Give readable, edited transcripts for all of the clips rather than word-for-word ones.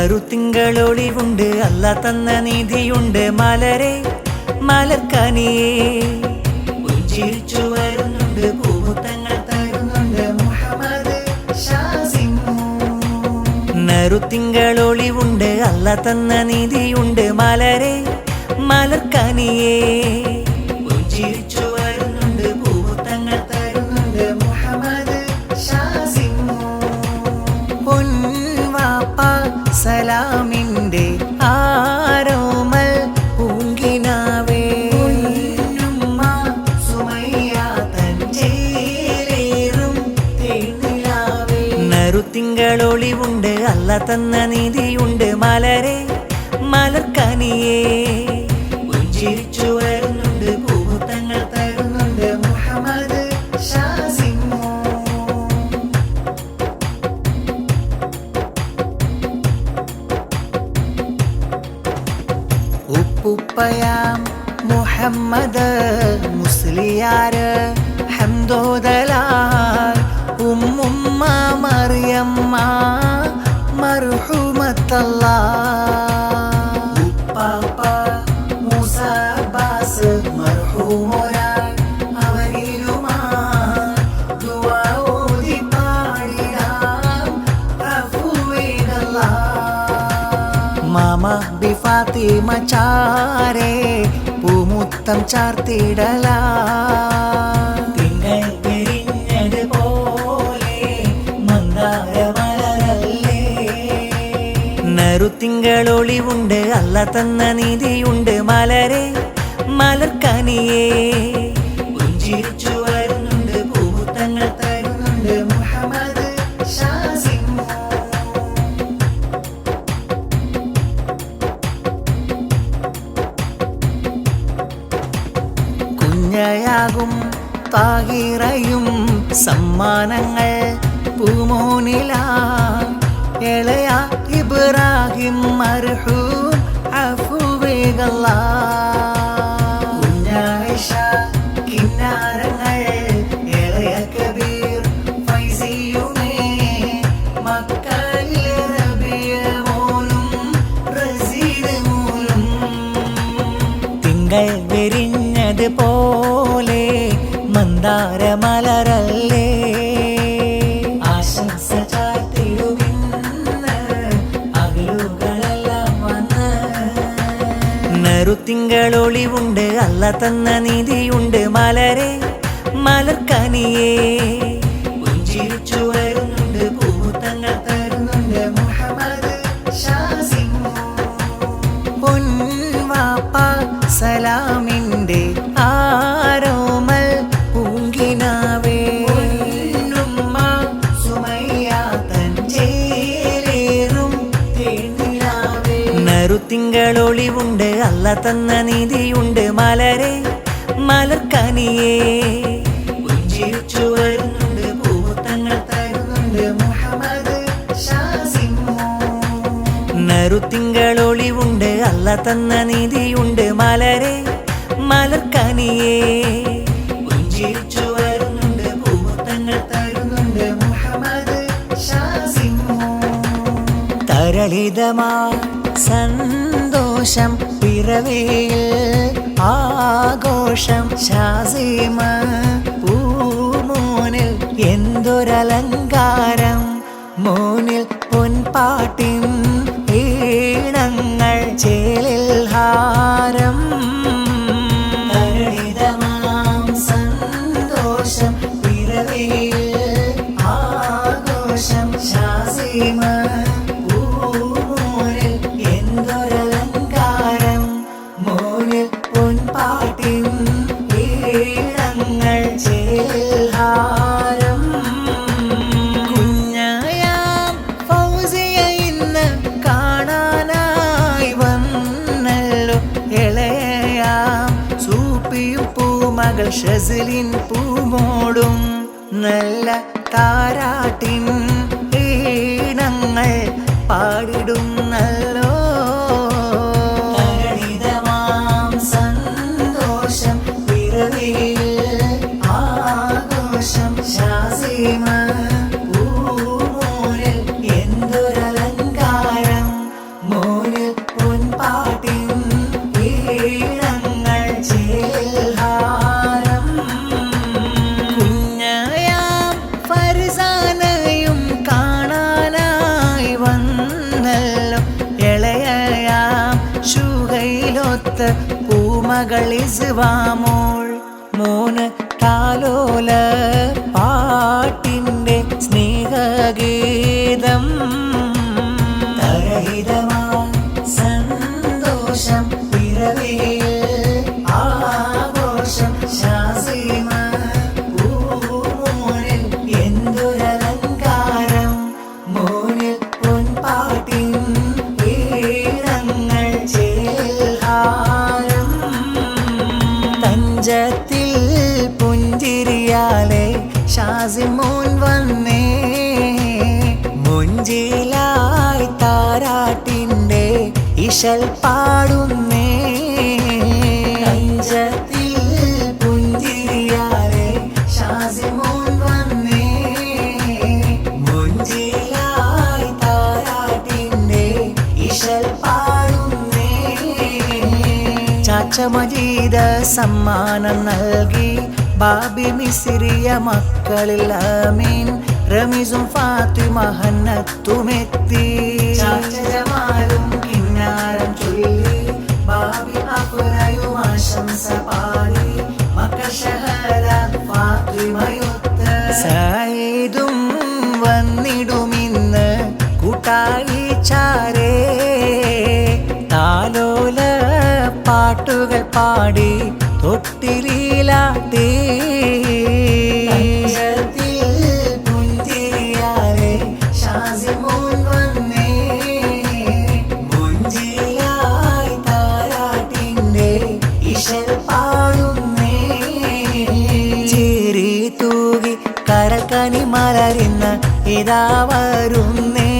നറുത്തിങ്കളൊളിവുണ്ട് അല്ല തന്ന നീതിയുണ്ട് മലരെ മലർക്കനിയേ പുഞ്ചിരിച്ചു വരുന്നുണ്ട് പൂമുത്തങ്ങൾ തരുന്നുണ്ട് മുഹമ്മദ് ഷാസിമു നറുത്തിങ്കളൊളിവുണ്ട് അല്ല തന്ന നീതിയുണ്ട് മലരെ മലർക്കനിയേ പുഞ്ചിരിച്ചു വരുന്നുണ്ട് പൂമുത്തങ്ങൾ തരുന്നുണ്ട് മുഹമ്മദ് ഷാസിമു പൊൻവാപ്പ സലാമിൻ്റെ ആരോമൽ പൂങ്കിനാവേ ഉമ്മ സുമയ്യ തൻ ചേലേറും തേനിലാവേ നറുത്തിങ്കളൊളിവുണ്ട് അല്ല തന്ന നീതിയുണ്ട് മലരെ മലർക്കനിയേ പുഞ്ചിരിച്ചു വരുന്നുണ്ട് പൂമുത്തങ്ങൾ തരുന്നുണ്ട് മുഹമ്മദ് ഷാസിമു ഉപ്പുപ്പയാം മുഹമ്മദ് മുസ്ലിയാര് ഹംദോദലാൽ ഉമ്മുമ്മ മറിയമ്മ മർഹൂമത്തല്ലാ ഉപ്പാപ്പ മൂസ അബ്ബാസ് മർഹൂമൊരാൾ അവരിലുമാ ദുആ ഓതി പാടിടാം അഫ്വേദല്ലാ മാമ ബി ഫാത്തിമ ചാരേ പൂമുത്തം ചാർത്തിടലാ തിങ്കൾ വിരിഞ്ഞത് പോലെ മന്ദാരമലരല്ലേ നറുത്തിങ്കളൊളിവുണ്ട് അല്ല തന്ന നീതിയുണ്ട് മലരെ മലർക്കനിയേ പുഞ്ചിരിച്ചു വരുന്നുണ്ട് പൂമുത്തങ്ങൾ തരുന്നുണ്ട് മുഹമ്മദ് ഷാസിമു കുഞ്ഞയാകും താഹിറയും സമ്മാനങ്ങൾ പൂമോനിലാ ഇളയ ഇബ്രാഹിം മർഹൂം അഫ്വേദല്ലാ കുഞ്ഞായിഷ കിന്നാരങ്ങൾ ഇളയ കബീർ ഫൈസിയുമേ മക്കയിലെ റബിയ മോനും റസീദ് മോനും തിങ്കൾ വിരിഞ്ഞത് പോലെ മന്ദാരമലരല്ലേ ആശംസ ചാർത്തിടുവിന്ന് അകലുകളെല്ലാം വന്ന് നറുത്തിങ്കളൊളിവുണ്ട് അല്ല തന്ന നീതിയുണ്ട് മലരെ മലർക്കനിയേ പുഞ്ചിരിച്ചു വരുന്നുണ്ട് പൂമുത്തങ്ങൾ തരുന്നുണ്ട് മുഹമ്മദ് ഷാസിമു പൊൻവാപ്പ സലാമിൻ്റെ ആരോമൽ പൂങ്കിനാവേ ഉമ്മ സുമയ്യ തൻ ചേലേറും തേനിലാവേ നറുത്തിങ്കളൊളിവുണ്ട് അല്ല തന്ന നീതിയുണ്ട് മലരെ മലർക്കനിയേ പുഞ്ചിരിച്ചു വരുന്നുണ്ട് പൂമുത്തങ്ങൾ തരുന്നുണ്ട് മുഹമ്മദ് ഷാസിമു നറുത്തിങ്കളൊളിവുണ്ട് അല്ല തന്ന നീതിയുണ്ട് മലരെ മലർക്കനിയേ പുഞ്ചിരിച്ചു വരുന്നുണ്ട് പൂമുത്തങ്ങൾ തരുന്നുണ്ട് മുഹമ്മദ് ഷാസിമു തരളിതമാ സന്തോഷം പിറവിയിൽ ആഘോഷം ഷാസിമ പൂമോനിൽ എന്തൊരലങ്കാരം മോനിൽ പൊൻപാട്ടിൻ ഈണങ്ങൾ ചേലിൽ ഹാരം തരളിതമാം സന്തോഷം പിറവിയിൽ ആഘോഷം ഷാസിമ പൂമോനിൽ എന്തൊരലങ്കാരം മോനിൽ പൊൻപാട്ടിൻ ഈണങ്ങൾ ചേലിൽ ഹാരം കുഞ്ഞായാം ഫൗസിയ ഇന്ന് കാണാനായി വന്നല്ലോ ഇളയാം സൂപ്പിയും പൂമകൾ ഷസിലിൻ പൂമോടും നല്ല താരാട്ടിൻ ഈണങ്ങൾ പാടിടുന്നല്ലോ തരളിതമാം സന്തോഷം പിറവിയിൽ ആഘോഷം ഷാസിമ പൂമോനിൽ എന്തൊരലങ്കാരം മകൾ ഇസ്വാമോൾ. മൂന്ന് താലോല പാട്ടിൻ്റെ സ്നേഹഗീതം. തരഹിതമായി സന്തോഷം പിറവിയിൽ ആഘോഷം. ഷാസിമ പൂമോനിൽ എന്തൊരലങ്കാരം. മോനിൽ പൊൻപാട്ടിൻ ഈണങ്ങൾ ചേൽഹാരം. തഞ്ചത്തിൽ പുഞ്ചിരിയാലെ ഷാസിമോൻ വന്നേ. മുഞ്ചിലായി താരാട്ടിൻ്റെ ഇശൽ പാടുന്നേ. തഞ്ചത്തിൽ പുഞ്ചിരിയാലെ ഷാസിമോൻ വന്നേ. മുഞ്ചിലായി താരാട്ടിൻ്റെ ഇശൽ പാടുന്നേ. ചാച്ച മജീദ് സമ്മാനം നൽകി. ബാബി മിസ്രിയ മക്കളിൽ അമീൻ റമീസും ഫാത്തിമ ഹന്നത്തുമെത്തി. ചാച്ച ജമാലും കിന്നാരം ചൊല്ലി. ബാബി അഫ്റയും ആശംസ പാടി. മക്കൾ ഷഹല ഫാത്തിമയൊത്ത്. സഈദും വന്നിടുമിന്ന് കൂട്ടായി ചാരേ. താലോല പാട്ടുകൾ പാടി തൊട്ടിലീലാട്ടി. പുഞ്ചിരിയാലെ ഷാസിമോൻ വന്നേ. മുഞ്ചിലായി താരാട്ടിൻ്റെ ഇശൽ പാടുന്നേ. ചിരി തൂകി കരക്കനി മലരുന്ന ഇതാ വരുന്നേ.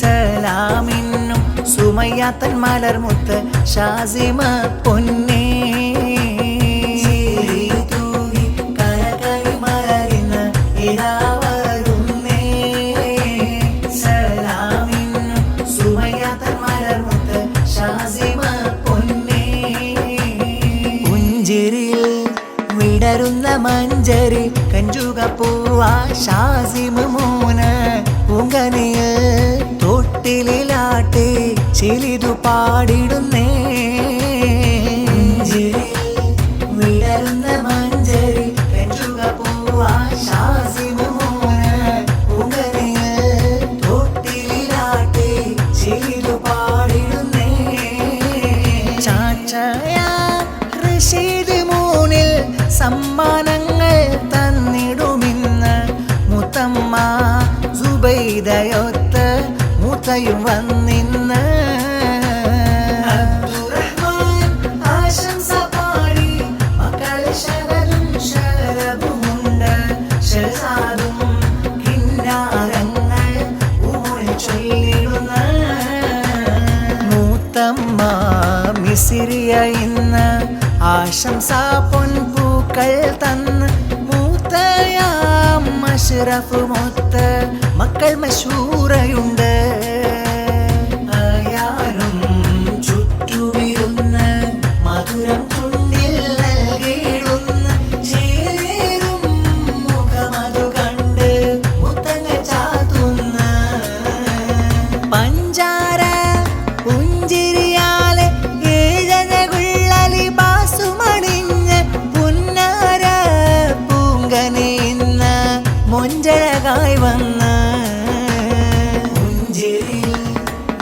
സലാമിന്നും സുമയ്യാത്തൻ മലർമുത്ത് ഷാസിമ പൊന്നേ. ചിരി തൂകി കരകനി മലരുന്ന ഇതാ വരുന്നേ. സലാമിന്നും സുമയ്യാത്തൻ മലർമുത്ത് ഷാസിമ പൊന്നേ. പുഞ്ചിരിയിൽ വിടരുന്ന മഞ്ചരി കഞ്ചുക പൂവാ ഷാസിമ മോന്. പൂങ്കനിയിൽ തൊട്ടിലാട്ടി ചിലിതു പാടിടുന്നേ. വിടരുന്ന മഞ്ചരി കഞ്ചുക പൂവാ ഷാസിമ മോന്. പൂങ്കനിയിൽ തൊട്ടിലാട്ടി ചിലിതു പാടിടുന്നേ. ചാച്ചയ റഷീദ് മോനിൽ സമ്മാനങ്ങൾ തന്നിടുമിന്ന്. മുത്തമ്മ സുബൈദയൊത്ത് മുത്തയും വന്നിന്ന്. അബ്ദുറഹ്മാൻ ആശംസ പാടി. മക്കൾ ഷഹലും ഷറബുമുണ്ട്. ഷഹസാദും കിന്നാരങ്ങൾ ഊരിൽ ചൊല്ലിടുന്ന. മൂത്തമ്മ മിസിറിയ ഇന്ന് ആശംസ പൊൻപൂക്കൾ തന്ന്. മൂത്തയാം അഷ്റഫ് മൊത്ത് മക്കൾ മശൂറയുണ്ട്. അയാലും ചുറ്റുവിരുന്ന് മധുരം ചുണ്ടിൽ നൽകിയിടുന്ന. ചേരും മുഖമതു കണ്ട് മുത്തങ്ങ ചാത്തുന്ന. പഞ്ചാര പുഞ്ചിരിയാലെ ഏഴനകുള്ളലി ബാസുമണിഞ്ഞ്. പുന്നാര പൂങ്കനിന്ന് മൊഞ്ചഴകായി വന്ന. പുഞ്ചിരിയിൽ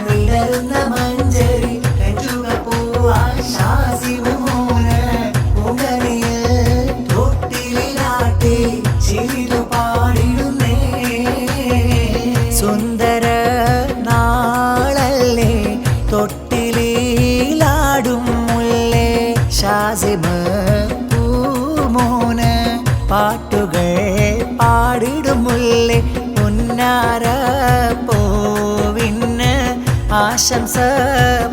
വിടരുന്ന മഞ്ചരി കഞ്ചുക പൂവാ ഷാസിമ മോന്. പൂങ്കനിയിൽ തൊട്ടിലാട്ടി ചിരിതു പാടിടുന്നേ. സുന്ദര നാളല്ലേ തൊട്ടിലാടും മുല്ലേ. ഷാസിമ പൂമോന് പാട്ടുകൾ പാടിടുമുല്ലേ. പൊന്നാര പോവിന് ആശംസ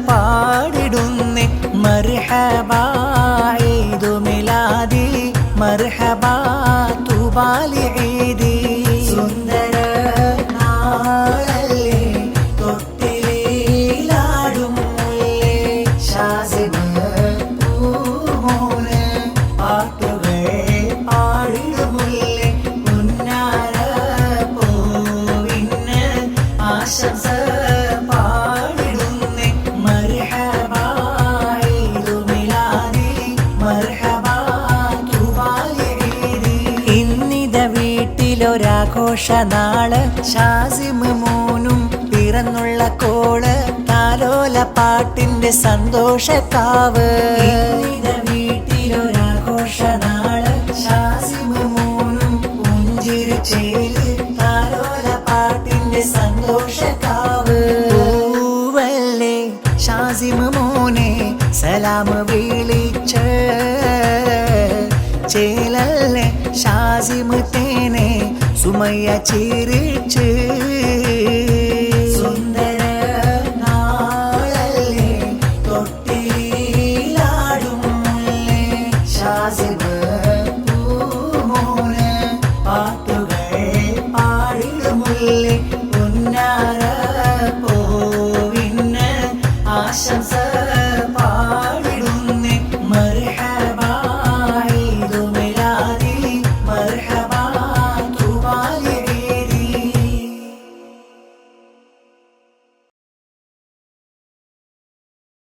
പാടിടുന്നേ. മർഹബാ ഈദു മിലാദി. മർഹബാ തുബാലി ഈദി. സുന്ദര നാളല്ലേ തൊട്ടിലാടും മുല്ലേ. ഷാസിമ പൂമോന് പാട്ടുകൾ പാടിടുമുല്ലേ. പൊന്നാര പോവിന് ആശംസ പാടിടുന്നേ. മർഹബാ ഈദു മിലാദി. വീട്ടിലൊരാഘോഷ നാള് ഷാസിം മോനും പിറന്നുള്ള കോള് താലോല പാട്ടിന്റെ സന്തോഷക്കാവ് വീട്ടിലൊരാഘോഷ നാള് ഷാസിം മോനും പുഞ്ചിരി ചേല് താലോല പാട്ടിന്റെ സന്തോഷക്കാവ് പൂവല്ലേ ഷാസിം മോനെ സലാം വിളിച്ച ചേലല്ലേ ഷാസിം തേനെ സുമയ്യ ചിരിച്ച് സുന്ദര നാളല്ലേ തൊട്ടിലാടും മുല്ലേ ഷാസിം പൂമോന് പാട്ടുകൾ പാടിടുമുല്ലേ പൊന്നാര